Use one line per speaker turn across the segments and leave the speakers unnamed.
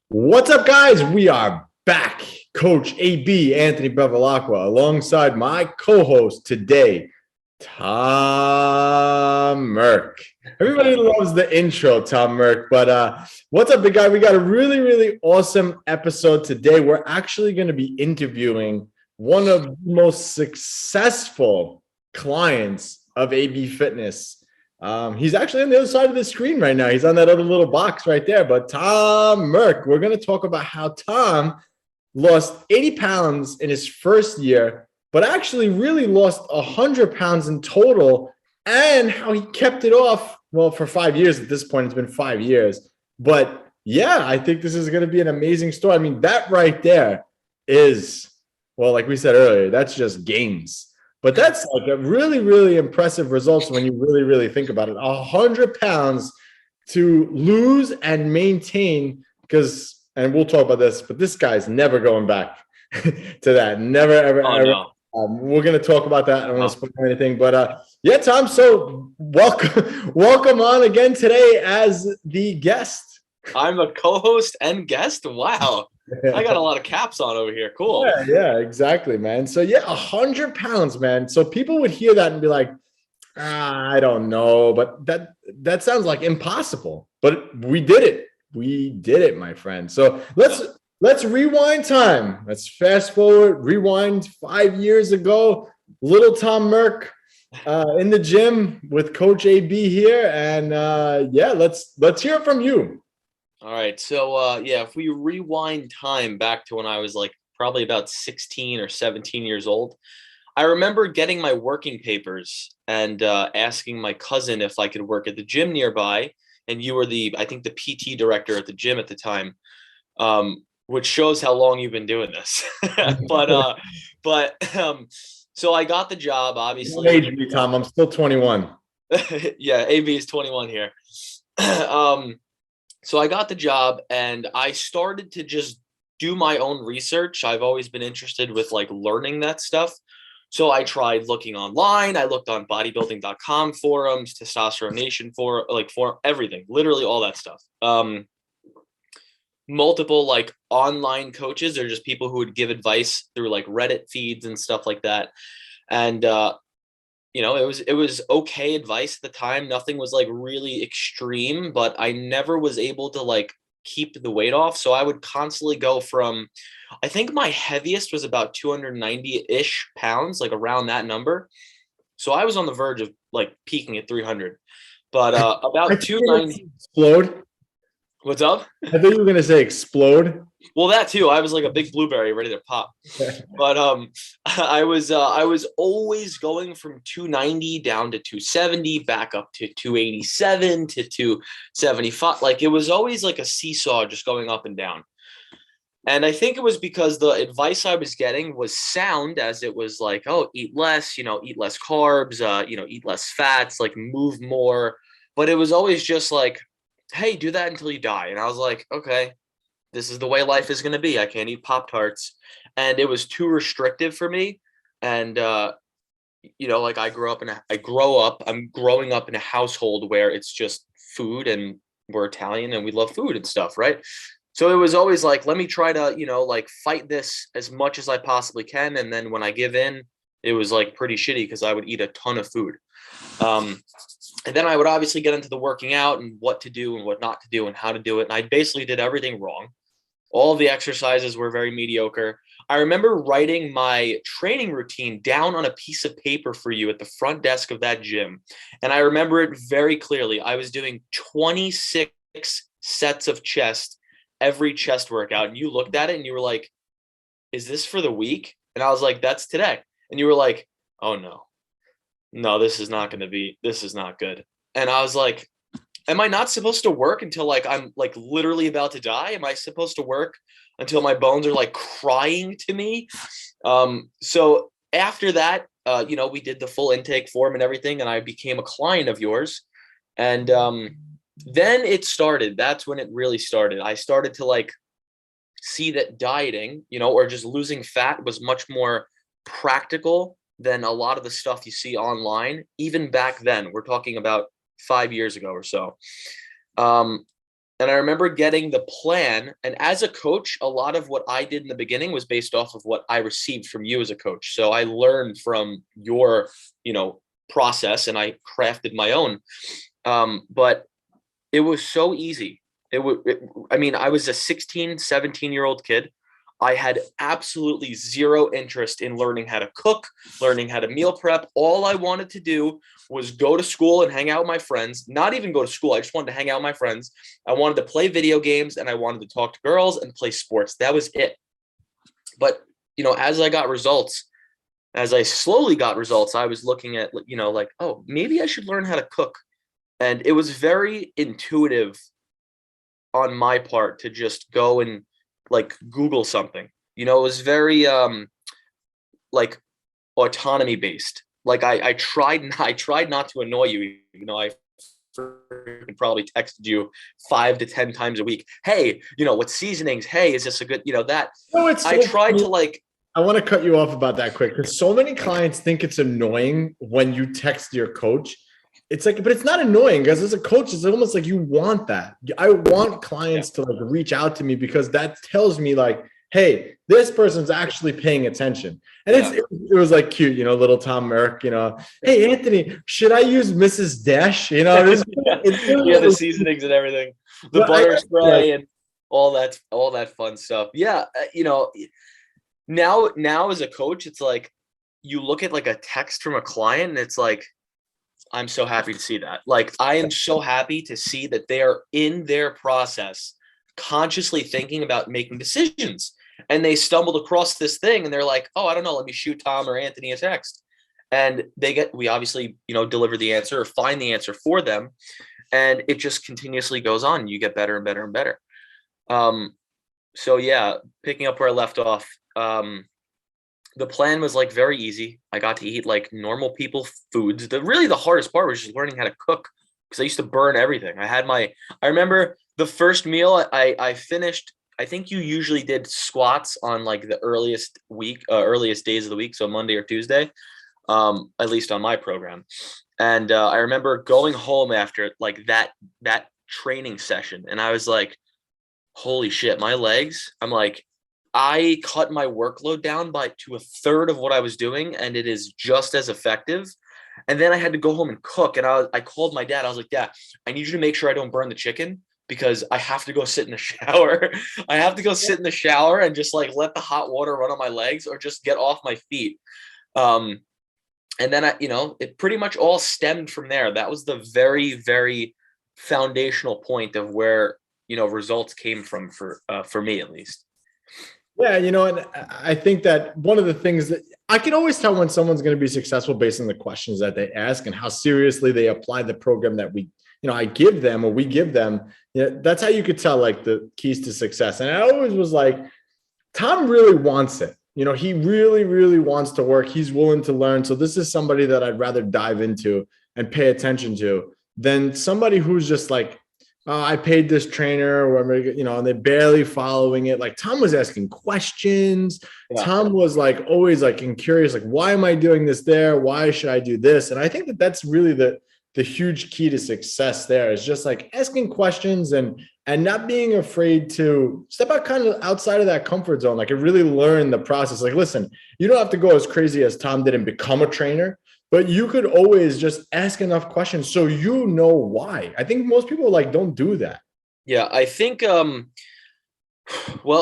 What's up, guys? We are back. Coach AB, Anthony Bevilacqua, alongside my co-host today, Tom Merck. Everybody loves the intro, Tom Merck, but what's up, big guy? We got a really awesome episode today. We're actually going to be interviewing one of the most successful clients of AB Fitness. He's actually on the other side of the screen right now. He's on that other little box right there. But Tom Merck, we're going to talk about how Tom lost 80 pounds in his first year, but actually really lost 100 pounds in total, and how he kept it off, well, for 5 years. At this point, it's been 5 years. But yeah, I think this is going to be an amazing story. I mean, that right there is, well, like we said earlier, that's just gains. But that's like a really impressive results when you really think about it. 100 pounds to lose and maintain, because, and we'll talk about this, but this guy's never going back to that. Never, ever.
No.
We're going to talk about that. I don't want to spoil anything, but yeah, Tom. So welcome on again today as the guest.
I'm a co-host and guest. Wow. I got a lot of caps on over here. Cool.
Yeah, exactly, man. So yeah, 100 pounds, man. So people would hear that and be like, I don't know, but that sounds like impossible. But we did it. We did it, my friend. So let's rewind time. Let's fast forward, rewind 5 years ago. Little Tom Merck in the gym with Coach AB here, and yeah, let's hear it from you.
All right. So yeah, if we rewind time back to when I was like probably about 16 or 17 years old, I remember getting my working papers and asking my cousin if I could work at the gym nearby. And you were I think the PT director at the gym at the time, which shows how long you've been doing this. So I got the job, obviously.
Age me, Tom. I'm still 21.
Yeah, AB is 21 here. So I got the job and I started to just do my own research. I've always been interested with like learning that stuff. So I tried looking online. I looked on bodybuilding.com forums, Testosterone Nation for everything, literally all that stuff. Multiple like online coaches or just people who would give advice through like Reddit feeds and stuff like that. And it was okay advice at the time. Nothing was like really extreme, but I never was able to like keep the weight off. So I would constantly go from, I think my heaviest was about 290-ish pounds, like around that number. So I was on the verge of like peaking at 300, but about 290.
Explode.
What's up?
I thought you were gonna say explode.
Well, that too. I was like a big blueberry ready to pop. But I was always going from 290 down to 270, back up to 287 to 275. Like it was always like a seesaw just going up and down. And I think it was because the advice I was getting was sound, as it was like, oh, eat less, eat less carbs, eat less fats, like move more. But it was always just like, hey, do that until you die. And I was like, okay, this is the way life is going to be. I can't eat Pop-Tarts. And it was too restrictive for me. And, like I'm growing up in a household where it's just food, and we're Italian and we love food and stuff. Right. So it was always like, let me try to, like fight this as much as I possibly can. And then when I give in, it was like pretty shitty because I would eat a ton of food. And then I would obviously get into the working out and what to do and what not to do and how to do it. And I basically did everything wrong. All of the exercises were very mediocre. I remember writing my training routine down on a piece of paper for you at the front desk of that gym. And I remember it very clearly. I was doing 26 sets of chest, every chest workout. And you looked at it and you were like, is this for the week? And I was like, that's today. And you were like, oh no, this is not good. And I was like, am I not supposed to work until like I'm like literally about to die? Am I supposed to work until my bones are like crying to me? So after that, we did the full intake form and everything, and I became a client of yours. And then it started. That's when it really started. I started to like see that dieting, or just losing fat was much more practical than a lot of the stuff you see online. Even back then, we're talking about 5 years ago or so. And I remember getting the plan. And as a coach, a lot of what I did in the beginning was based off of what I received from you as a coach. So I learned from your, process, and I crafted my own. But it was so easy. I was a 16, 17-year-old kid. I had absolutely zero interest in learning how to cook, learning how to meal prep. All I wanted to do was go to school and hang out with my friends. Not even go to school. I just wanted to hang out with my friends. I wanted to play video games, and I wanted to talk to girls and play sports. That was it. But, as I slowly got results, I was looking at, like, oh, maybe I should learn how to cook. And it was very intuitive on my part to just go and like Google something. It was very like autonomy based. Like I tried not to annoy you. I probably texted you 5 to 10 times a week. Hey, what seasonings? Hey, is this a good, that? I tried to like.
I want to cut you off about that quick, because so many clients think it's annoying when you text your coach. It's like, but it's not annoying, because as a coach, it's almost like you want that. I want clients to like reach out to me, because that tells me like, hey, this person's actually paying attention. And it was like cute, little Tom Merck, hey, Anthony, should I use Mrs. Dash?
The seasonings and everything, the butter spray and all that fun stuff. Yeah. Now as a coach, it's like, you look at like a text from a client and it's like, I'm so happy to see that. Like, I am so happy to see that they are in their process, consciously thinking about making decisions. And they stumbled across this thing and they're like, oh, I don't know, let me shoot Tom or Anthony a text. And we obviously, deliver the answer or find the answer for them. And it just continuously goes on. You get better and better and better. So yeah, picking up where I left off, the plan was like very easy. I got to eat like normal people foods. The hardest part was just learning how to cook, because I used to burn everything. I remember the first meal I finished. I think you usually did squats on like the earliest days of the week. So Monday or Tuesday, at least on my program. And I remember going home after like that training session. And I was like, holy shit, my legs. I'm like, I cut my workload down to a third of what I was doing, and it is just as effective. And then I had to go home and cook. And I called my dad. I was like, Dad, I need you to make sure I don't burn the chicken, because I have to go sit in the shower. I have to go sit in the shower and just like let the hot water run on my legs, or just get off my feet. And then it pretty much all stemmed from there. That was the very, very foundational point of where, results came from for me, at least.
Yeah, and I think that one of the things that I can always tell when someone's going to be successful based on the questions that they ask and how seriously they apply the program that I give them, or we give them. That's how you could tell like the keys to success. And I always was like, Tom really wants it. He really, really wants to work. He's willing to learn. So this is somebody that I'd rather dive into and pay attention to than somebody who's just like, I paid this trainer, and they're barely following it. Like, Tom was asking questions. Yeah. Tom was like always like curious, like, why am I doing this there? Why should I do this? And I think that that's really the huge key to success there, is just like asking questions and not being afraid to step out kind of outside of that comfort zone. Like, I really learned the process. Like, listen, you don't have to go as crazy as Tom did and become a trainer, but you could always just ask enough questions so you know why. I think most people like don't do that.
Yeah, I think well,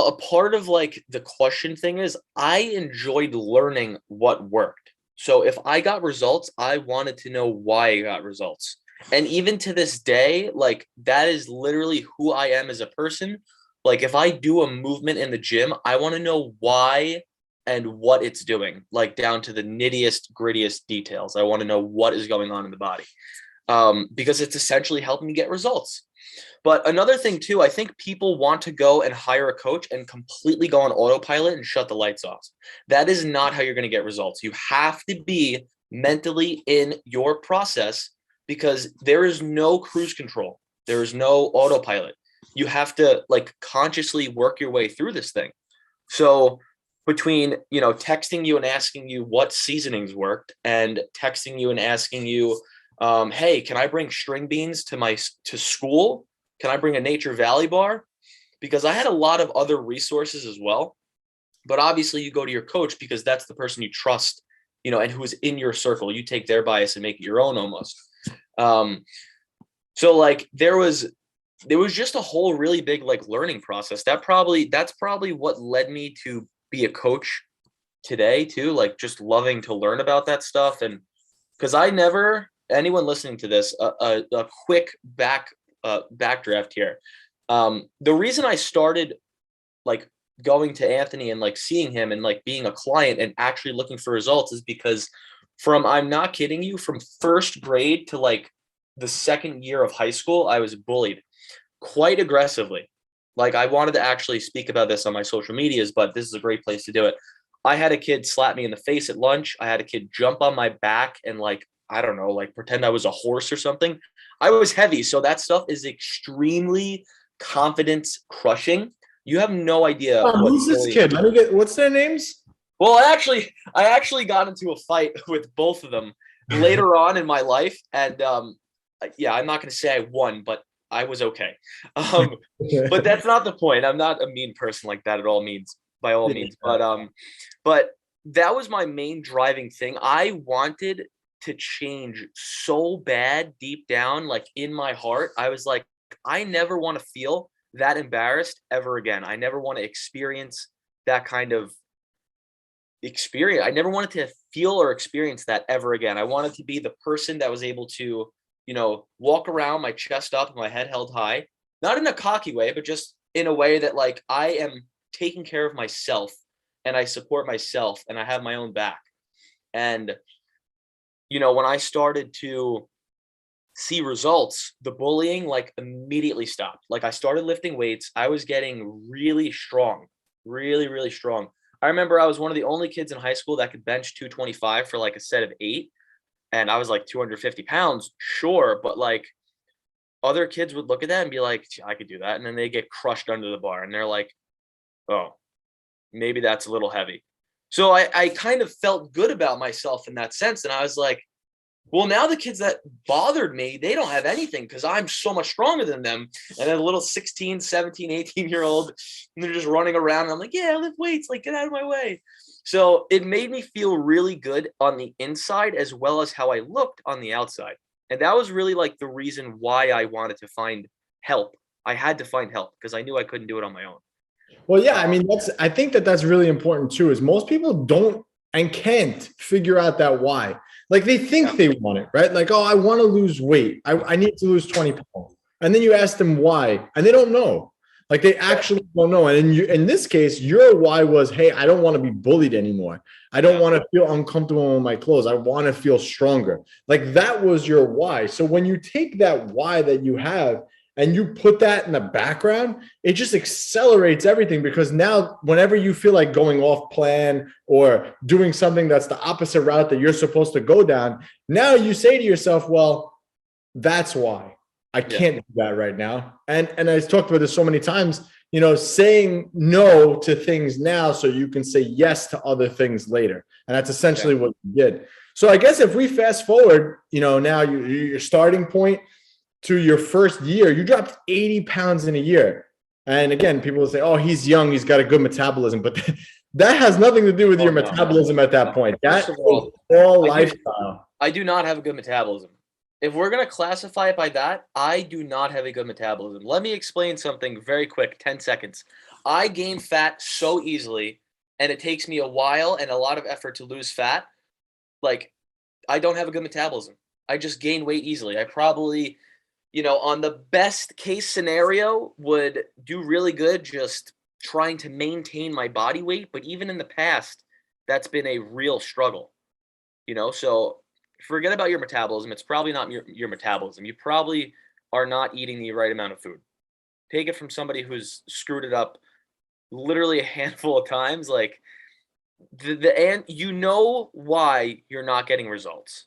a part of like the question thing is I enjoyed learning what worked. So if I got results, I wanted to know why I got results. And even to this day, like, that is literally who I am as a person. Like, if I do a movement in the gym, I want to know why and what it's doing, like down to the nittiest, grittiest details. I want to know what is going on in the body, because it's essentially helping me get results. But another thing too, I think people want to go and hire a coach and completely go on autopilot and shut the lights off. That is not how you're going to get results. You have to be mentally in your process, because there is no cruise control. There is no autopilot. You have to like consciously work your way through this thing. So between, texting you and asking you what seasonings worked, and texting you and asking you, hey, can I bring string beans to school? can I bring a Nature Valley bar? Because I had a lot of other resources as well. But obviously you go to your coach because that's the person you trust, and who is in your circle. You take their bias and make it your own almost. So like there was just a whole really big like learning process. That's probably what led me to be a coach today too, like just loving to learn about that stuff. And because anyone listening to this, a quick backdraft here. The reason I started like going to Anthony and like seeing him and like being a client and actually looking for results is because I'm not kidding you, from first grade to like the second year of high school, I was bullied quite aggressively. Like I wanted to actually speak about this on my social medias, but this is a great place to do it. I had a kid slap me in the face at lunch. I had a kid jump on my back and like, I don't know, like pretend I was a horse or something. I was heavy. So that stuff is extremely confidence crushing. You have no idea.
Who's this kid? What's their names?
Well, I actually got into a fight with both of them later on in my life. And yeah, I'm not going to say I won, but I was okay. But that's not the point. I'm not a mean person like that by all means. But that was my main driving thing. I wanted to change so bad deep down, like in my heart. I was like, I never want to feel that embarrassed ever again. I never want to experience that kind of experience. I never wanted to feel or experience that ever again. I wanted to be the person that was able to, walk around my chest up and my head held high, not in a cocky way, but just in a way that like I am taking care of myself and I support myself and I have my own back. And, when I started to see results, the bullying like immediately stopped. Like I started lifting weights. I was getting really strong, really, really strong. I remember I was one of the only kids in high school that could bench 225 for like a set of 8. And I was like 250 pounds, sure. But like other kids would look at that and be like, I could do that. And then they get crushed under the bar and they're like, oh, maybe that's a little heavy. So I kind of felt good about myself in that sense. And I was like, well, now the kids that bothered me, they don't have anything because I'm so much stronger than them. And then a little 16, 17, 18-year-old, and they're just running around. And I'm like, yeah, I lift weights, like get out of my way. So it made me feel really good on the inside as well as how I looked on the outside. And that was really like the reason why I wanted to find help. I had to find help because I knew I couldn't do it on my own.
Well, yeah, I mean, I think that's really important too, is most people don't and can't figure out that why. Like they think they want it, right? Like, oh, I want to lose weight. I need to lose 20 pounds. And then you ask them why, and they don't know. Like they actually don't know. And in this case, your why was, hey, I don't want to be bullied anymore. I don't want to feel uncomfortable in my clothes. I want to feel stronger. Like that was your why. So when you take that why that you have and you put that in the background, it just accelerates everything, because now whenever you feel like going off plan or doing something that's the opposite route that you're supposed to go down, now you say to yourself, well, that's why I can't do that right now. And I talked about this so many times, saying no to things now so you can say yes to other things later. And that's essentially what you did. So I guess if we fast forward, now your starting point to your first year, you dropped 80 pounds in a year. And again, people will say, oh, he's young, he's got a good metabolism, but that has nothing to do with your metabolism at that point. That's all lifestyle.
I do not have a good metabolism. If we're going to classify it by that, I do not have a good metabolism. Let me explain something very quick, 10 seconds. I gain fat so easily, and it takes me a while and a lot of effort to lose fat. Like, I don't have a good metabolism. I just gain weight easily. I probably, on the best case scenario, would do really good just trying to maintain my body weight. But even in the past, that's been a real struggle, so forget about your metabolism. It's probably not your metabolism. You probably are not eating the right amount of food. Take it from somebody who's screwed it up literally a handful of times. Like and why you're not getting results.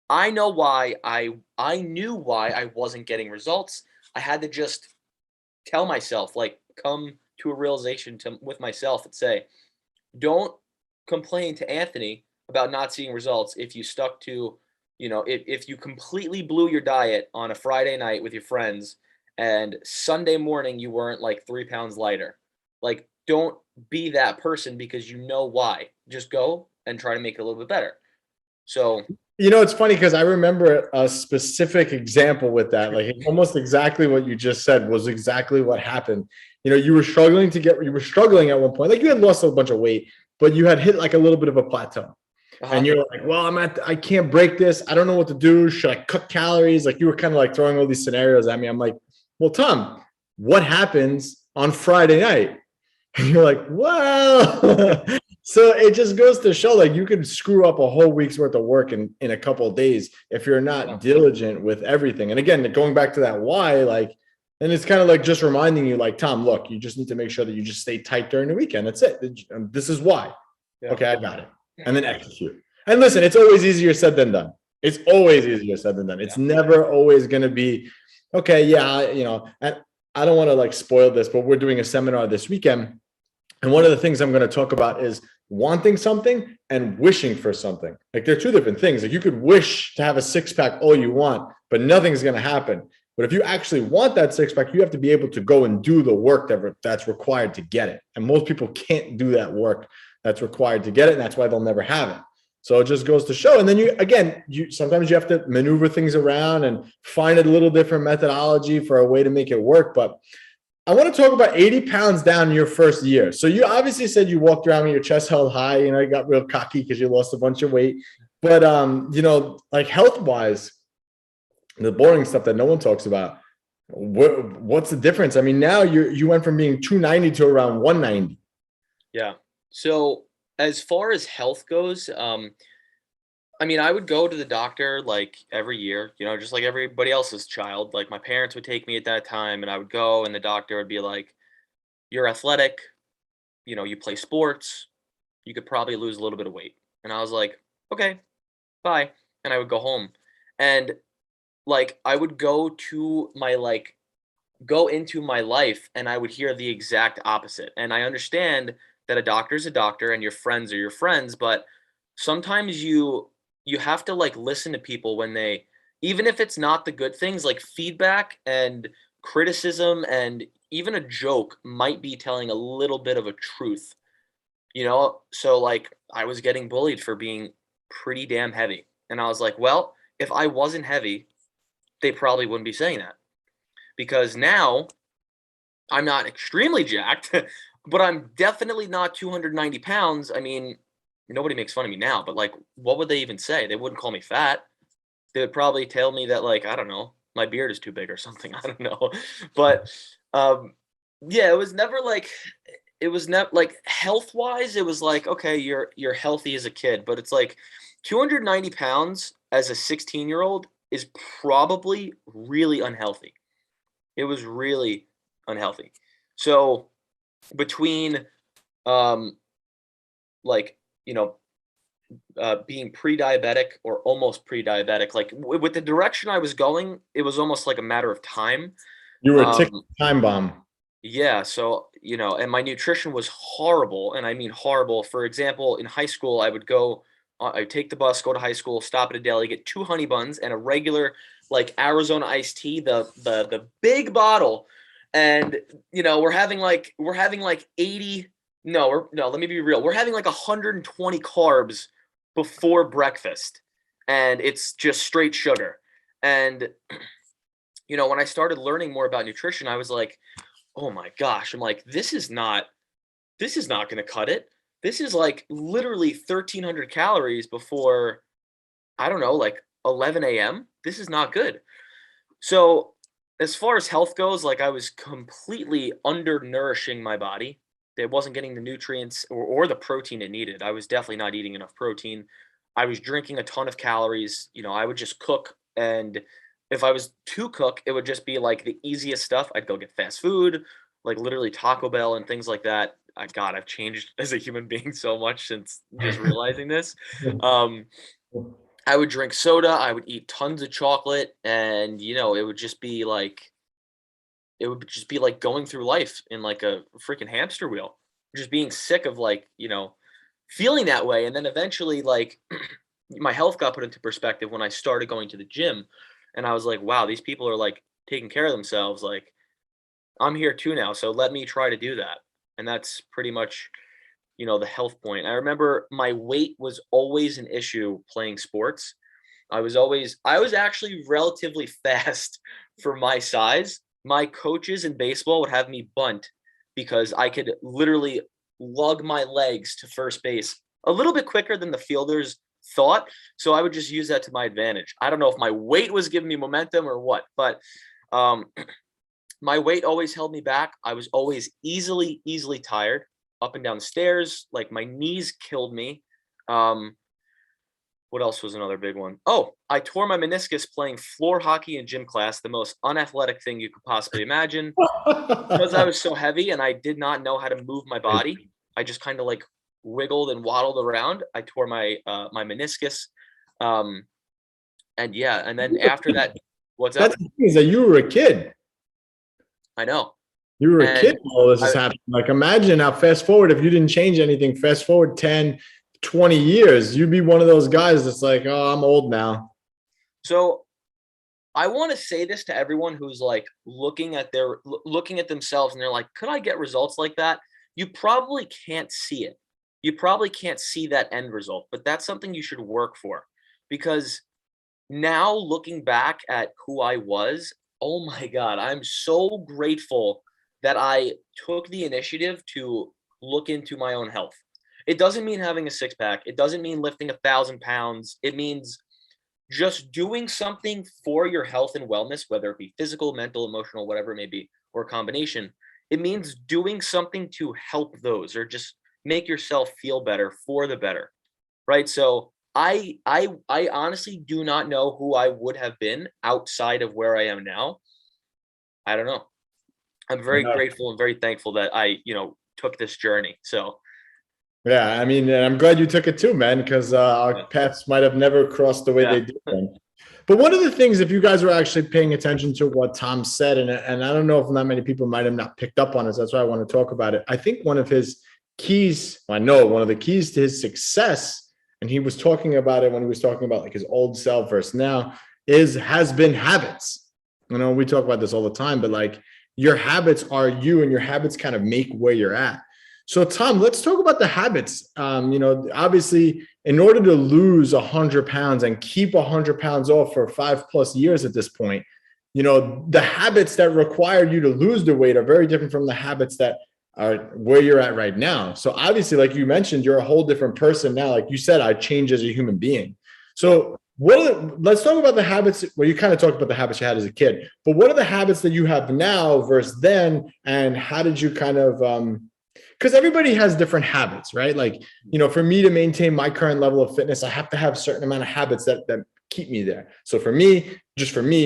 I know why. I knew why I wasn't getting results. I had to just tell myself, like, come to a realization with myself and say, don't complain to Anthony about not seeing results if you stuck to, if you completely blew your diet on a Friday night with your friends and Sunday morning you weren't like 3 pounds lighter. Like, don't be that person because you know why. Just go and try to make it a little bit better. So,
It's funny because I remember a specific example with that. Like almost exactly what you just said was exactly what happened. You were struggling at one point. Like you had lost a bunch of weight, but you had hit like a little bit of a plateau. And you're like, well, I can't break this. I don't know what to do. Should I cut calories? Like you were kind of like throwing all these scenarios at me. I'm like, well, Tom, what happens on Friday night? And you're like, well, so it just goes to show like you can screw up a whole week's worth of work in a couple of days if you're not diligent with everything. And again, going back to that why, like, and it's kind of like just reminding you, like, Tom, look, you just need to make sure that you just stay tight during the weekend. That's it. This is why. Yeah. Okay, I got it. And then execute. And listen, it's always easier said than done. It's always easier said than done. It's never always going to be, okay, yeah, and I don't want to like spoil this, but we're doing a seminar this weekend. And one of the things I'm going to talk about is wanting something and wishing for something. Like they're two different things. Like you could wish to have a six pack all you want, but nothing's going to happen. But if you actually want that six pack, you have to be able to go and do the work that's required to get it. And most people can't do that work that's required to get it. And that's why they'll never have it. So it just goes to show. And then sometimes you have to maneuver things around and find a little different methodology for a way to make it work. But I want to talk about 80 pounds down in your first year. So you obviously said you walked around with your chest held high, you got real cocky because you lost a bunch of weight. But, like health-wise, the boring stuff that no one talks about, what's the difference? I mean, now you went from being 290 to around 190.
Yeah. So as far as health goes, I mean, I would go to the doctor like every year, just like everybody else's child. Like my parents would take me at that time and I would go and the doctor would be like, you're athletic, you play sports, you could probably lose a little bit of weight. And I was like, okay, bye. And I would go home. And like I would go into my life and I would hear the exact opposite. And I understand that a doctor's a doctor and your friends are your friends, but sometimes you have to like listen to people when they, even if it's not the good things, like feedback and criticism and even a joke might be telling a little bit of a truth, So like I was getting bullied for being pretty damn heavy. And I was like, well, if I wasn't heavy, they probably wouldn't be saying that. Because now I'm not extremely jacked, but I'm definitely not 290 pounds. I mean, nobody makes fun of me now, but like, what would they even say? They wouldn't call me fat. They would probably tell me that, like, I don't know, my beard is too big or something. I don't know. But yeah, it was never like health wise, it was like, okay, you're healthy as a kid, but it's like 290 pounds as a 16-year-old is probably really unhealthy. It was really unhealthy. So between like, being pre-diabetic or almost pre-diabetic, like with the direction I was going, it was almost like a matter of time.
You were a ticking time bomb.
Yeah. So, and my nutrition was horrible. And I mean horrible. For example, in high school, I would take the bus, go to high school, stop at a deli, get 2 honey buns and a regular like Arizona iced tea, the big bottle. And, we're having like 80. No, let me be real. We're having like 120 carbs before breakfast and it's just straight sugar. And, when I started learning more about nutrition, I was like, oh my gosh, I'm like, this is not going to cut it. This is like literally 1,300 calories before, I don't know, like 11 a.m. This is not good. So as far as health goes, like I was completely undernourishing my body. It wasn't getting the nutrients or the protein it needed. I was definitely not eating enough protein. I was drinking a ton of calories. I would just cook. And if I was to cook, it would just be like the easiest stuff. I'd go get fast food, like literally Taco Bell and things like that. God, I've changed as a human being so much since just realizing this. I would drink soda. I would eat tons of chocolate. And, it would just be like going through life in like a freaking hamster wheel, just being sick of like, feeling that way. And then eventually like my health got put into perspective when I started going to the gym and I was like, wow, these people are like taking care of themselves, like I'm here too now. So let me try to do that. And that's pretty much, the health point. I remember my weight was always an issue playing sports. I was actually relatively fast for my size. My coaches in baseball would have me bunt because I could literally lug my legs to first base a little bit quicker than the fielders thought. So I would just use that to my advantage. I don't know if my weight was giving me momentum or what, but um, my weight always held me back. I was always easily tired up and down the stairs. Like my knees killed me. What else was another big one? Oh, I tore my meniscus playing floor hockey in gym class, the most unathletic thing you could possibly imagine. Because I was so heavy and I did not know how to move my body. I just kind of like wiggled and waddled around. I tore my my meniscus. And yeah, and then after that, what's up?
That's the thing is that you were a kid.
I know.
You were a
And
kid when all this is happening. Like, imagine now, fast forward, if you didn't change anything, fast forward 10, 20 years, you'd be one of those guys that's like, oh, I'm old now.
so I want to say this to everyone who's like looking at themselves and they're like, could I get results like that? You probably can't see it. You probably can't see that end result, but that's something you should work for, because now looking back at who I was, oh my God, I'm so grateful that I took the initiative to look into my own health. It doesn't mean having a six pack. It doesn't mean lifting 1,000 pounds. It means just doing something for your health and wellness, whether it be physical, mental, emotional, whatever it may be, or a combination. It means doing something to help those or just make yourself feel better for the better. Right. So I honestly do not know who I would have been outside of where I am now. I don't know. I'm very grateful and very thankful that I, took this journey. So
Yeah, I mean, and I'm glad you took it too, man, because our paths might have never crossed the way
yeah.
they did. Then. But one of the things, if you guys were actually paying attention to what Tom said, and I don't know if not many people might have not picked up on it, so that's why I want to talk about it. I think one of his keys, I know one of the keys to his success, and he was talking about it when he was talking about like his old self versus now, has been habits. We talk about this all the time, but like your habits are you, and your habits kind of make where you're at. So, Tom, let's talk about the habits. Obviously, in order to lose 100 pounds and keep 100 pounds off for 5+ years at this point, the habits that require you to lose the weight are very different from the habits that are where you're at right now. So, obviously, like you mentioned, you're a whole different person now. Like you said, I changed as a human being. So, let's talk about the habits. Well, you kind of talked about the habits you had as a kid, but what are the habits that you have now versus then? And how did you kind of, because everybody has different habits, right? Like, for me to maintain my current level of fitness, I have to have a certain amount of habits that keep me there. So for me,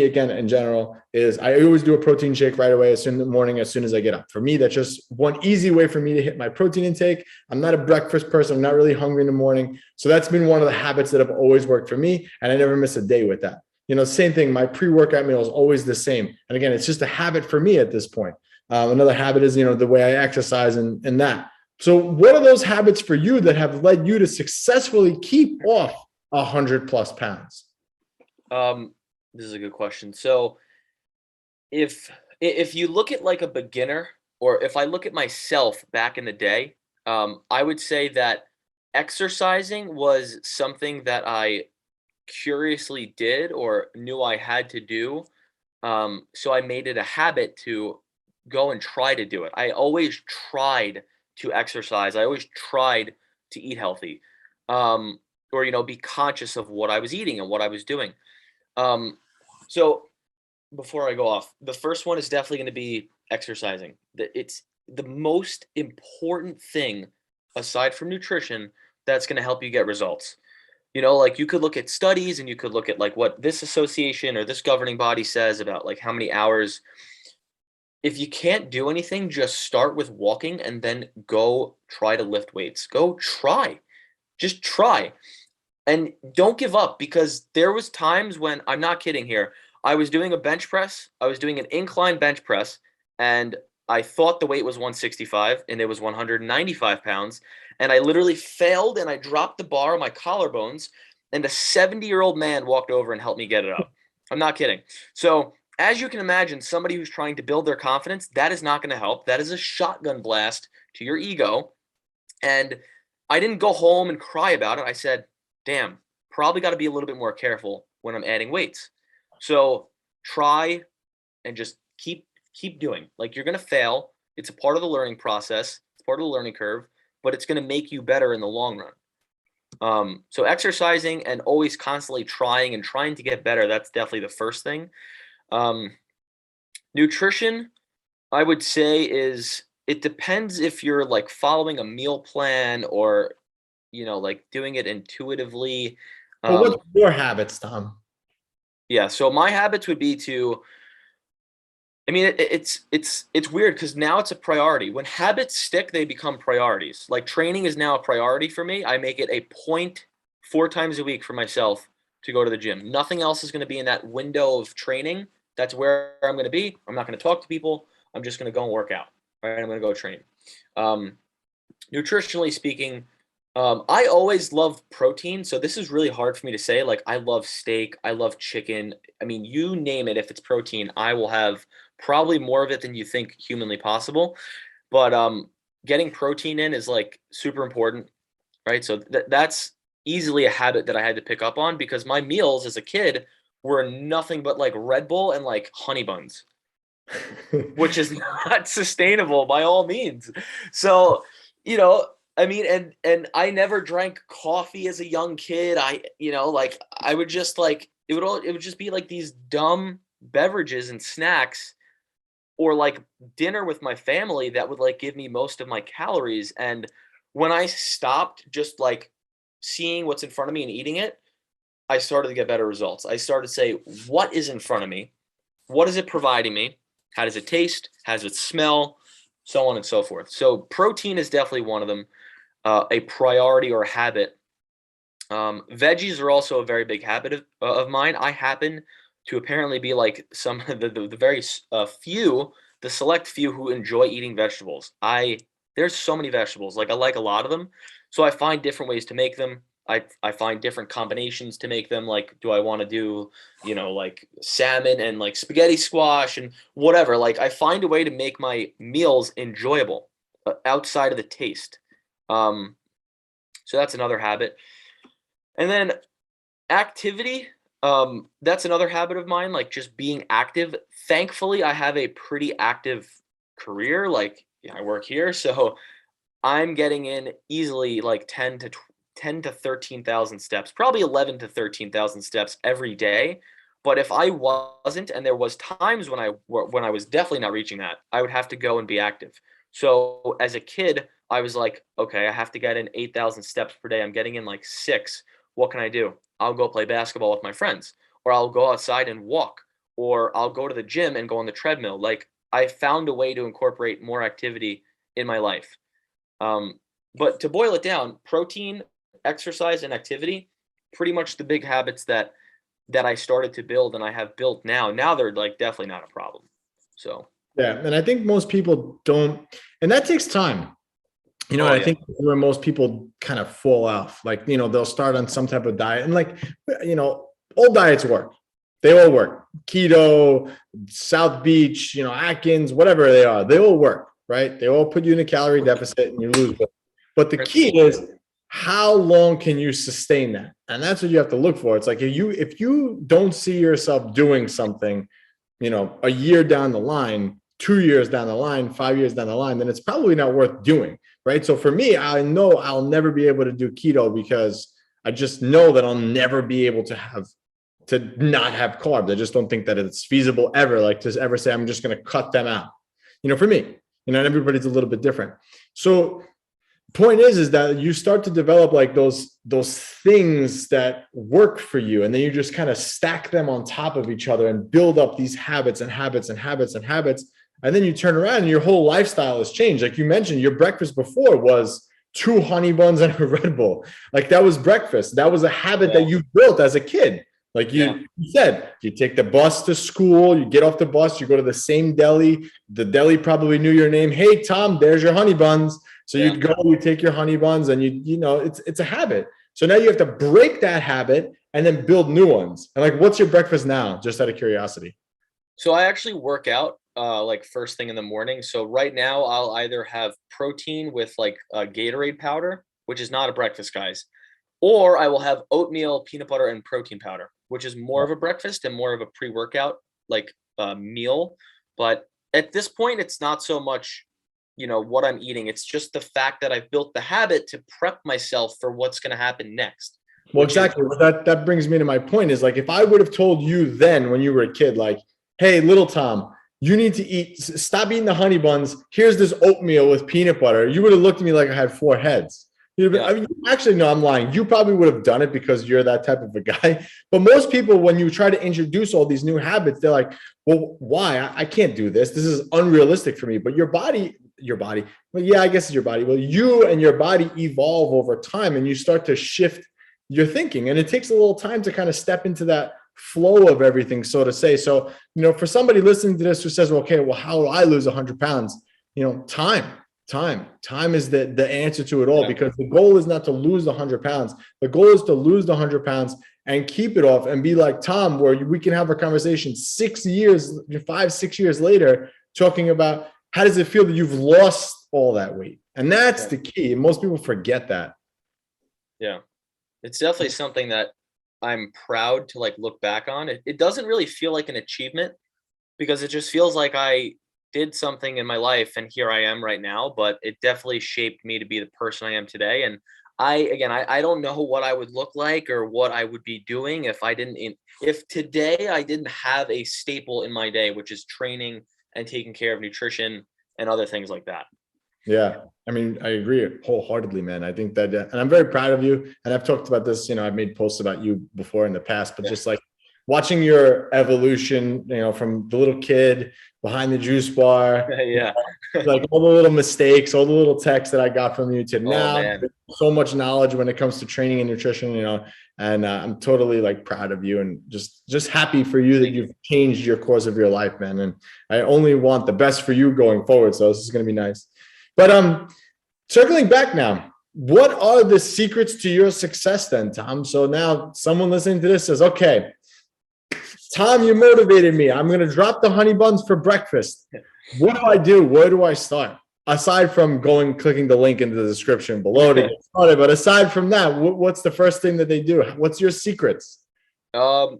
again, in general, is I always do a protein shake right away as soon in the morning, as soon as I get up. For me, that's just one easy way for me to hit my protein intake. I'm not a breakfast person. I'm not really hungry in the morning. So that's been one of the habits that have always worked for me. And I never miss a day with that. Same thing. My pre-workout meal is always the same. And again, it's just a habit for me at this point. Another habit is, the way I exercise and that. So what are those habits for you that have led you to successfully keep off 100+ pounds?
This is a good question. So if you look at like a beginner, or if I look at myself back in the day, I would say that exercising was something that I curiously did or knew I had to do. So I made it a habit to go and try to do it. I always tried to exercise. I always tried to eat healthy, or be conscious of what I was eating and what I was doing. So before I go off, the first one is definitely going to be exercising. It's the most important thing aside from nutrition that's going to help you get results. Like you could look at studies and you could look at like what this association or this governing body says about like how many hours. If you can't do anything, just start with walking and then go try to lift weights. Go try. Just try. And don't give up, because there was times when, I'm not kidding here, I was doing a bench press. I was doing an incline bench press, and I thought the weight was 165 and it was 195 pounds. And I literally failed and I dropped the bar on my collarbones, and a 70-year-old man walked over and helped me get it up. I'm not kidding. So as you can imagine, somebody who's trying to build their confidence, that is not going to help. That is a shotgun blast to your ego. And I didn't go home and cry about it. I said, damn, probably got to be a little bit more careful when I'm adding weights. So try and just keep doing. Like, you're going to fail. It's a part of the learning process. It's part of the learning curve, but it's going to make you better in the long run. So exercising and always constantly trying to get better. That's definitely the first thing. Nutrition, I would say, it depends if you're like following a meal plan or, like doing it intuitively.
Well, what's your habits, Tom?
Yeah. So my habits would be it's weird because now it's a priority. When habits stick, they become priorities. Like, training is now a priority for me. I make it a point 4 times a week for myself to go to the gym. Nothing else is going to be in that window of training. That's where I'm going to be. I'm not going to talk to people. I'm just going to go and work out. Right? I'm going to go train. Nutritionally speaking, I always love protein. So this is really hard for me to say. Like, I love steak. I love chicken. I mean, you name it. If it's protein, I will have probably more of it than you think humanly possible. But getting protein in is like super important, right? So that's easily a habit that I had to pick up on, because my meals as a kid were nothing but like Red Bull and like honey buns, which is not sustainable by all means. So, and I never drank coffee as a young kid. I would just like, it would just be like these dumb beverages and snacks, or like dinner with my family that would like give me most of my calories. And when I stopped just like seeing what's in front of me and eating it, I started to get better results. I started to say, what is in front of me? What is it providing me? How does it taste? How does it smell? So on and so forth. So protein is definitely one of them, a priority or a habit. Veggies are also a very big habit of mine. I happen to apparently be like some of the very the select few who enjoy eating vegetables. There's so many vegetables. Like, I like a lot of them. So I find different ways to make them. I find different combinations to make them. Like, do I want to do, like salmon and like spaghetti squash and whatever? Like, I find a way to make my meals enjoyable outside of the taste. So that's another habit. And then activity, that's another habit of mine, like just being active. Thankfully, I have a pretty active career. Like, I work here, so I'm getting in easily like 10 to 13,000 steps, probably 11 to 13,000 steps every day. But if I wasn't, and there was times when I was definitely not reaching that, I would have to go and be active. So as a kid, I was like, okay, I have to get in 8,000 steps per day. I'm getting in like 6. What can I do? I'll go play basketball with my friends, or I'll go outside and walk, or I'll go to the gym and go on the treadmill. Like, I found a way to incorporate more activity in my life. But to boil it down, protein, exercise, and activity, pretty much the big habits that I started to build and I have built now. Now they're like definitely not a problem. So
yeah, and I think most people don't, and that takes time. I think where most people kind of fall off, like, they'll start on some type of diet, and like, all diets work. They all work. Keto, South Beach, Atkins, whatever they are, they all work, right? They all put you in a calorie deficit and you lose weight. But the key is, how long can you sustain that? And that's what you have to look for. It's like, if you don't see yourself doing something, a year down the line, 2 years down the line, 5 years down the line, then it's probably not worth doing, right? So for me, I know I'll never be able to do keto, because I just know that I'll never be able to not have carbs. I just don't think that it's feasible ever, like, to ever say I'm just going to cut them out, for me, and everybody's a little bit different. So point is that you start to develop like those things that work for you, and then you just kind of stack them on top of each other and build up these habits and habits and habits and habits. And then you turn around and your whole lifestyle has changed. Like you mentioned, your breakfast before was 2 honey buns and a Red Bull. Like, that was breakfast. That was a habit that you built as a kid. Like you said, you take the bus to school, you get off the bus, you go to the same deli. The deli probably knew your name. Hey, Tom, there's your honey buns. So you'd go, you take your honey buns, and it's a habit. So now you have to break that habit and then build new ones. And like, what's your breakfast now? Just out of curiosity.
So I actually work out like first thing in the morning. So right now I'll either have protein with like Gatorade powder, which is not a breakfast, guys, or I will have oatmeal, peanut butter, and protein powder, which is more of a breakfast and more of a pre-workout like meal. But at this point, it's not so much, what I'm eating. It's just the fact that I've built the habit to prep myself for what's going to happen next.
Well,
Which is
exactly. Well, that brings me to my point is like, if I would have told you then when you were a kid, like, hey, little Tom, you need to stop eating the honey buns. Here's this oatmeal with peanut butter. You would have looked at me like I had four heads.
yeah,
I mean, actually, no, I'm lying. You probably would have done it because you're that type of a guy. But most people, when you try to introduce all these new habits, they're like, well, why? I can't do this. This is unrealistic for me. But your body, well, yeah, I guess it's your body. Well, you and your body evolve over time and you start to shift your thinking. And it takes a little time to kind of step into that flow of everything, so to say. So, for somebody listening to this who says, well, okay, well, how do I lose 100 pounds? Time is the answer to it all, because the goal is not to lose 100 pounds. The goal is to lose the 100 pounds and keep it off and be like Tom, where we can have a conversation 6 years, 5, 6 years later, talking about how does it feel that you've lost all that weight? And that's the key. And most people forget that.
Yeah. It's definitely something that I'm proud to like look back on. It doesn't really feel like an achievement because it just feels like I did something in my life and here I am right now, but it definitely shaped me to be the person I am today. And I don't know what I would look like or what I would be doing if today I didn't have a staple in my day, which is training and taking care of nutrition and other things like that.
Yeah. I mean, I agree wholeheartedly, man. I think that, and I'm very proud of you. And I've talked about this, I've made posts about you before in the past, but just like watching your evolution, from the little kid behind the juice bar,
Yeah.
like all the little mistakes, all the little texts that I got from you to now,
Man.
so much knowledge when it comes to training and nutrition, and I'm totally like proud of you and just happy for you that you've changed your course of your life, man. And I only want the best for you going forward. So this is going to be nice. But circling back now, what are the secrets to your success then, Tom? So now someone listening to this says, okay, Tom, you motivated me. I'm going to drop the honey buns for breakfast. What do I do? Where do I start? Aside from clicking the link in the description below to get started. But aside from that, what's the first thing that they do? What's your secrets?
I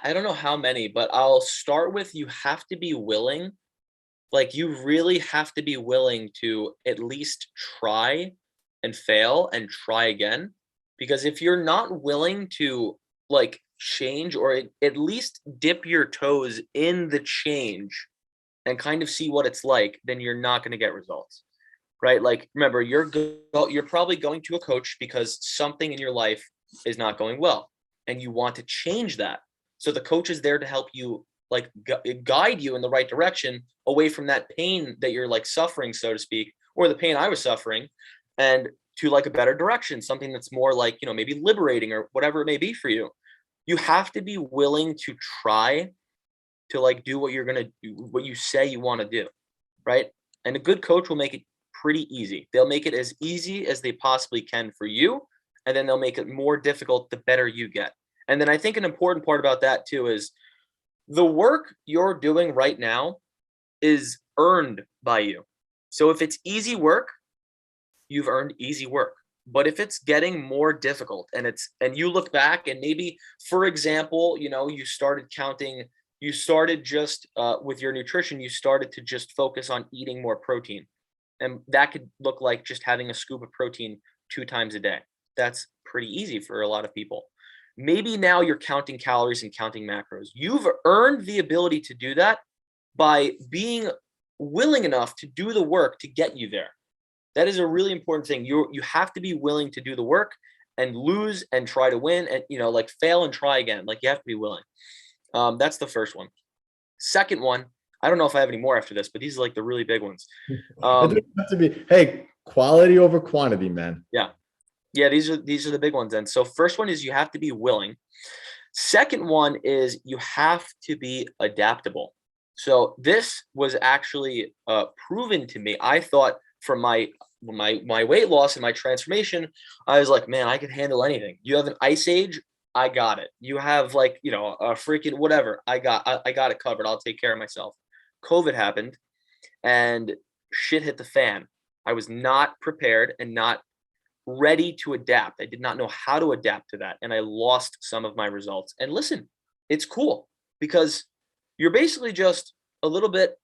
don't know how many, but I'll start with you have to be willing. Like you really have to be willing to at least try and fail and try again. Because if you're not willing to like change or at least dip your toes in the change and kind of see what it's like, then you're not going to get results, right? Like, remember, you're probably going to a coach because something in your life is not going well and you want to change that. So the coach is there to help you like guide you in the right direction away from that pain that you're like suffering, so to speak, or the pain I was suffering, and to like a better direction, something that's more like, maybe liberating or whatever it may be for you. You have to be willing to try to like do what you're going to do, what you say you want to do. Right. And a good coach will make it pretty easy. They'll make it as easy as they possibly can for you. And then they'll make it more difficult the better you get. And then I think an important part about that too is the work you're doing right now is earned by you. So if it's easy work, you've earned easy work. But if it's getting more difficult and you look back and maybe, for example, you started just with your nutrition, you started to just focus on eating more protein. And that could look like just having a scoop of protein 2 times a day. That's pretty easy for a lot of people. Maybe now you're counting calories and counting macros. You've earned the ability to do that by being willing enough to do the work to get you there. That is a really important thing. You have to be willing to do the work and lose and try to win and, like fail and try again. Like you have to be willing. That's the first one. Second one, I don't know if I have any more after this, but these are like the really big ones.
It doesn't have to be, hey, quality over quantity, man.
Yeah. Yeah, these are the big ones then. So first one is you have to be willing. Second one is you have to be adaptable. So this was actually proven to me. I thought from my weight loss and my transformation, I was like, man, I can handle anything. You have an ice age, I got it. You have like, you know, a freaking whatever. I got it covered. I'll take care of myself. COVID happened and shit hit the fan. I was not prepared and not ready to adapt. I did not know how to adapt to that. And I lost some of my results. And listen, it's cool because you're basically just a little bit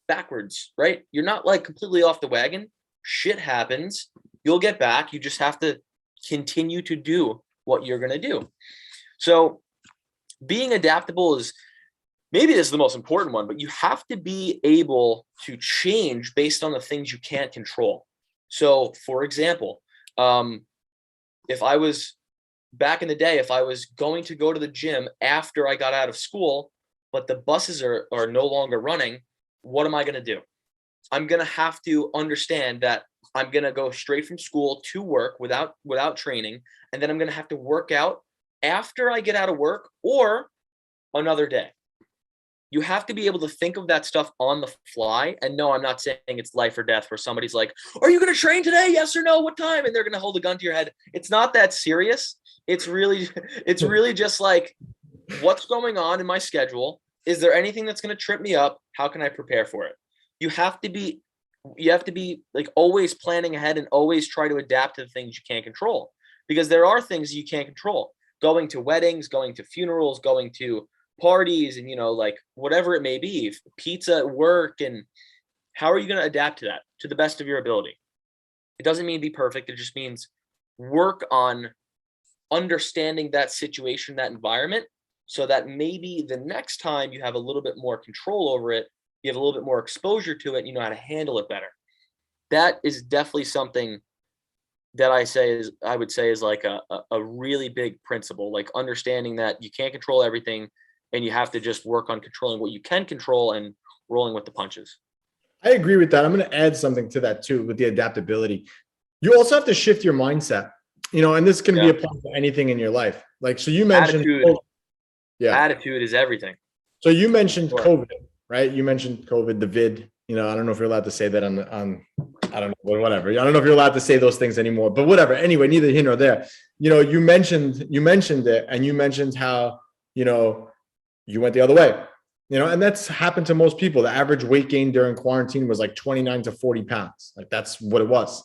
backwards, right? You're not like completely off the wagon. Shit happens. You'll get back. You just have to continue to do what you're going to do. So being adaptable is maybe this is the most important one, but you have to be able to change based on the things you can't control. So for example, if I was back in the day, if I was going to go to the gym after I got out of school, but the buses are no longer running, what am I going to do? I'm going to have to understand that I'm going to go straight from school to work without training. And then I'm going to have to work out after I get out of work or another day. You have to be able to think of that stuff on the fly. And no, I'm not saying it's life or death where somebody's like, are you going to train today? Yes or no? What time? And they're going to hold a gun to your head. It's not that serious. It's really just like, what's going on in my schedule? Is there anything that's going to trip me up? How can I prepare for it? You have to be like always planning ahead and always try to adapt to the things you can't control, because there are things you can't control. Going to weddings, going to funerals, going to parties, and, you know, like whatever it may be, pizza at work. And how are you going to adapt to that to the best of your ability? It doesn't mean be perfect. It just means work on understanding that situation, that environment, so that maybe the next time you have a little bit more control over it, you have a little bit more exposure to it, and you know how to handle it better. That is definitely something that I would say is like a really big principle, like understanding that you can't control everything and you have to just work on controlling what you can control and rolling with the punches.
I agree with that. I'm going to add something to that too with the adaptability. You also have to shift your mindset, you know, and this can be applied to anything in your life. Like, so you mentioned,
attitude is everything.
So you mentioned COVID, right? You mentioned COVID, the vid, you know, I don't know if you're allowed to say that on, I don't know, whatever. I don't know if you're allowed to say those things anymore, but whatever. Anyway, neither here nor there. You know, you mentioned it, and you mentioned how, you know, you went the other way, you know, and that's happened to most people. The average weight gain during quarantine was like 29 to 40 pounds. Like that's what it was.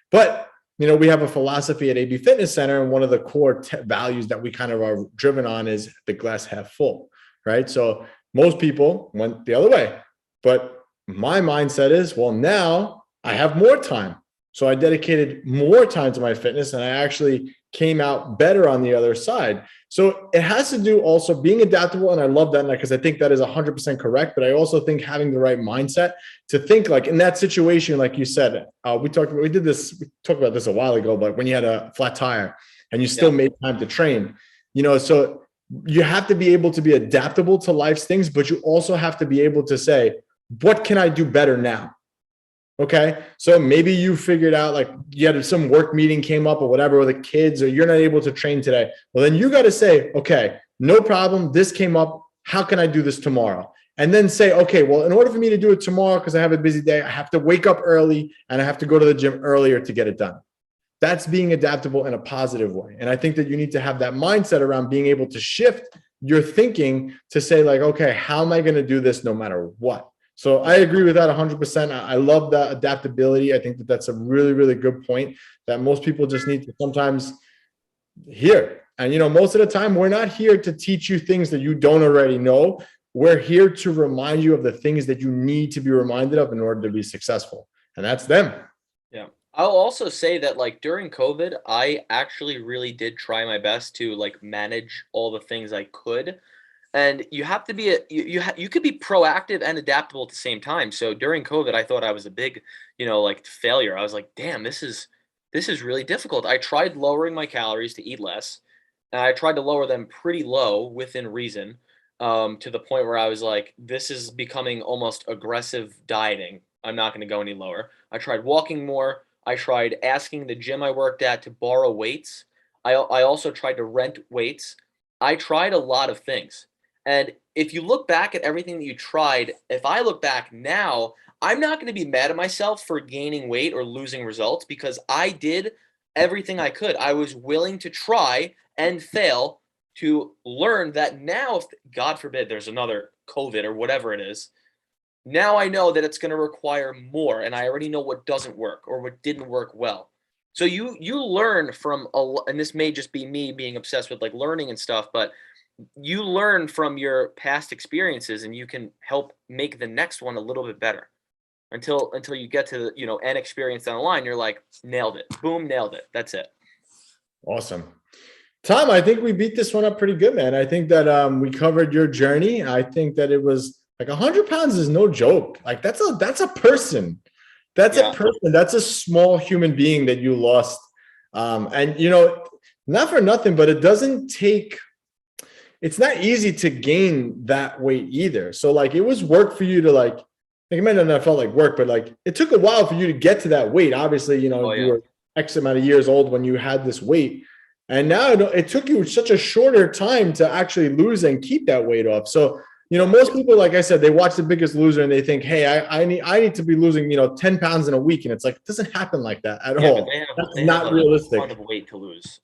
But, you know, we have a philosophy at AB Fitness Center, and one of the core values that we kind of are driven on is the glass half full, right? So most people went the other way, but my mindset is, well, now I have more time. So I dedicated more time to my fitness, and I actually came out better on the other side. So it has to do also being adaptable. And I love that because I think that is 100% correct. But I also think having the right mindset to think like in that situation, like you said, we talked about this a while ago, but when you had a flat tire and you still made time to train, you know, so you have to be able to be adaptable to life's things, but you also have to be able to say, what can I do better now? Okay. So maybe you figured out like you had some work meeting came up or whatever with the kids, or you're not able to train today. Well, then you got to say, okay, no problem. This came up. How can I do this tomorrow? And then say, okay, well, in order for me to do it tomorrow, because I have a busy day, I have to wake up early and I have to go to the gym earlier to get it done. That's being adaptable in a positive way. And I think that you need to have that mindset around being able to shift your thinking to say like, okay, how am I going to do this no matter what? So I agree with that 100%. I love that adaptability. I think that that's a really, really good point that most people just need to sometimes hear. And, you know, most of the time we're not here to teach you things that you don't already know. We're here to remind you of the things that you need to be reminded of in order to be successful. And that's them.
Yeah. I'll also say that like during COVID, I actually really did try my best to like manage all the things I could. And you have to be you could be proactive and adaptable at the same time. So during COVID, I thought I was a big, you know, like failure. I was like, damn, this is really difficult. I tried lowering my calories to eat less, and I tried to lower them pretty low within reason, to the point where I was like, this is becoming almost aggressive dieting. I'm not going to go any lower. I tried walking more. I tried asking the gym I worked at to borrow weights. I also tried to rent weights. I tried a lot of things. And if you look back at everything that you tried, if I look back now, I'm not going to be mad at myself for gaining weight or losing results because I did everything I could. I was willing to try and fail to learn that now, if God forbid there's another COVID or whatever it is, now I know that it's going to require more, and I already know what doesn't work or what didn't work well. So you learn from and this may just be me being obsessed with like learning and stuff, but you learn from your past experiences, and you can help make the next one a little bit better until you get to an experience down the line. You're like, nailed it, boom, nailed it. That's it.
Awesome. Tom, I think we beat this one up pretty good, man. I think that we covered your journey. I think that it was like 100 pounds is no joke. Like that's a person. That's a person. That's a small human being that you lost. And not for nothing, but it's not easy to gain that weight either. So like it was work for you to like it might not have felt like work, but like it took a while for you to get to that weight. Obviously, you were X amount of years old when you had this weight. And now it took you such a shorter time to actually lose and keep that weight off. So, most people, like I said, they watch The Biggest Loser and they think, hey, I need to be losing, 10 pounds in a week. And it's like, it doesn't happen like that at all. That's not realistic.
Ton of weight to lose,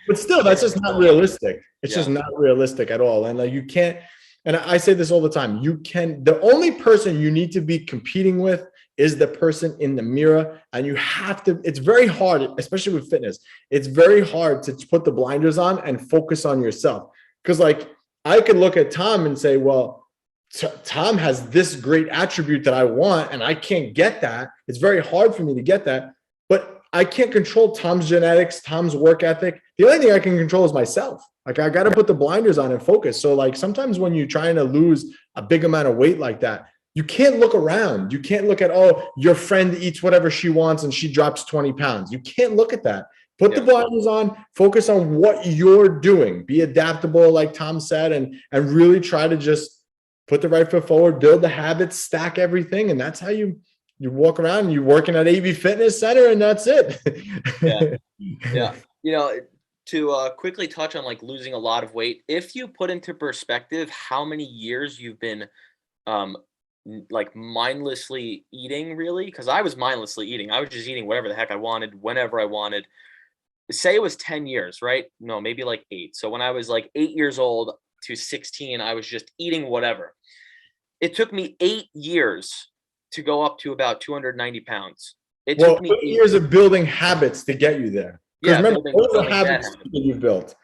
But still, that's just not realistic. It's just not realistic at all. And like, you can't, and I say this all the time, the only person you need to be competing with is the person in the mirror. And you have to, it's very hard, especially with fitness. It's very hard to put the blinders on and focus on yourself. Because like, I could look at Tom and say, well, Tom has this great attribute that I want, and I can't get that. It's very hard for me to get that, but I can't control Tom's genetics, Tom's work ethic. The only thing I can control is myself. Like I got to put the blinders on and focus. So like sometimes when you're trying to lose a big amount of weight like that, you can't look around. You can't look at, your friend eats whatever she wants and she drops 20 pounds. You can't look at that. Put the blinders on, focus on what you're doing, be adaptable, like Tom said, and really try to just put the right foot forward, build the habits, stack everything. And that's how you walk around and you're working at AV Fitness Center, and that's it.
Yeah. To quickly touch on like losing a lot of weight, if you put into perspective how many years you've been like mindlessly eating, really, because I was mindlessly eating. I was just eating whatever the heck I wanted, whenever I wanted. Say it was 10 years, right? No, maybe like 8. So when I was like 8 years old to 16, I was just eating whatever. It took me 8 years to go up to about 290 pounds. It took me 8
years of building habits to get you there.
Yeah,
remember, those are habits that you've built.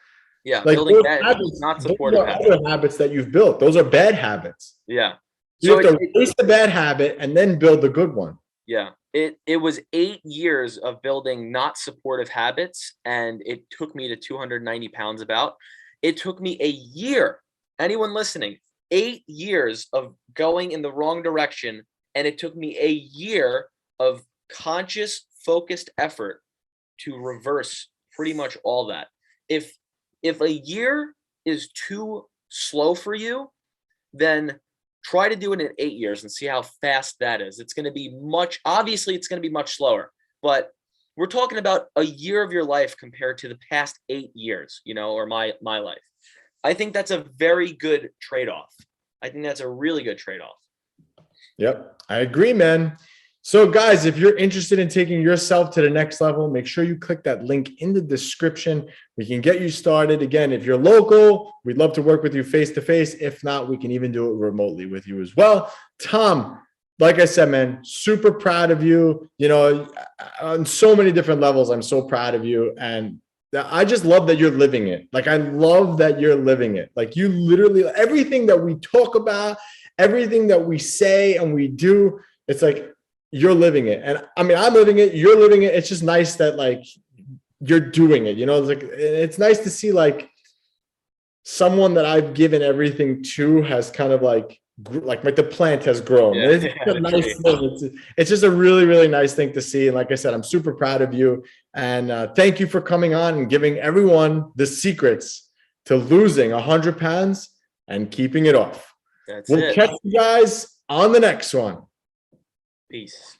Yeah,
like
building bad habits, not supportive habits.
Other habits that you've built. Those are bad habits.
Yeah.
You have to replace the bad habit and then build the good one.
Yeah. It was 8 years of building not supportive habits, and it took me to 290 pounds about. It took me a year, anyone listening, 8 years of going in the wrong direction, and it took me a year of conscious, focused effort to reverse pretty much all that. If a year is too slow for you, then try to do it in 8 years and see how fast that is. It's going to be obviously it's going to be much slower, but we're talking about a year of your life compared to the past 8 years, or my life. I think that's a very good trade-off. I think that's a really good trade-off.
Yep. I agree, man. So guys, if you're interested in taking yourself to the next level, make sure you click that link in the description. We can get you started. Again, if you're local, we'd love to work with you face-to-face. If not, we can even do it remotely with you as well. Tom, like I said, man, super proud of you. On so many different levels, I'm so proud of you. And I just love that you're living it. Like, I love that you're living it. Like, you literally, everything that we talk about, everything that we say and we do, it's like, you're living it. And I mean, I'm living it, you're living it. It's just nice that like you're doing it, it's like, it's nice to see like someone that I've given everything to has kind of like the plant has grown.
Yeah,
it's a nice thing. It's just a really, really nice thing to see. And like I said, I'm super proud of you. And thank you for coming on and giving everyone the secrets to losing 100 pounds and keeping it off.
We'll
catch you guys on the next one.
Peace.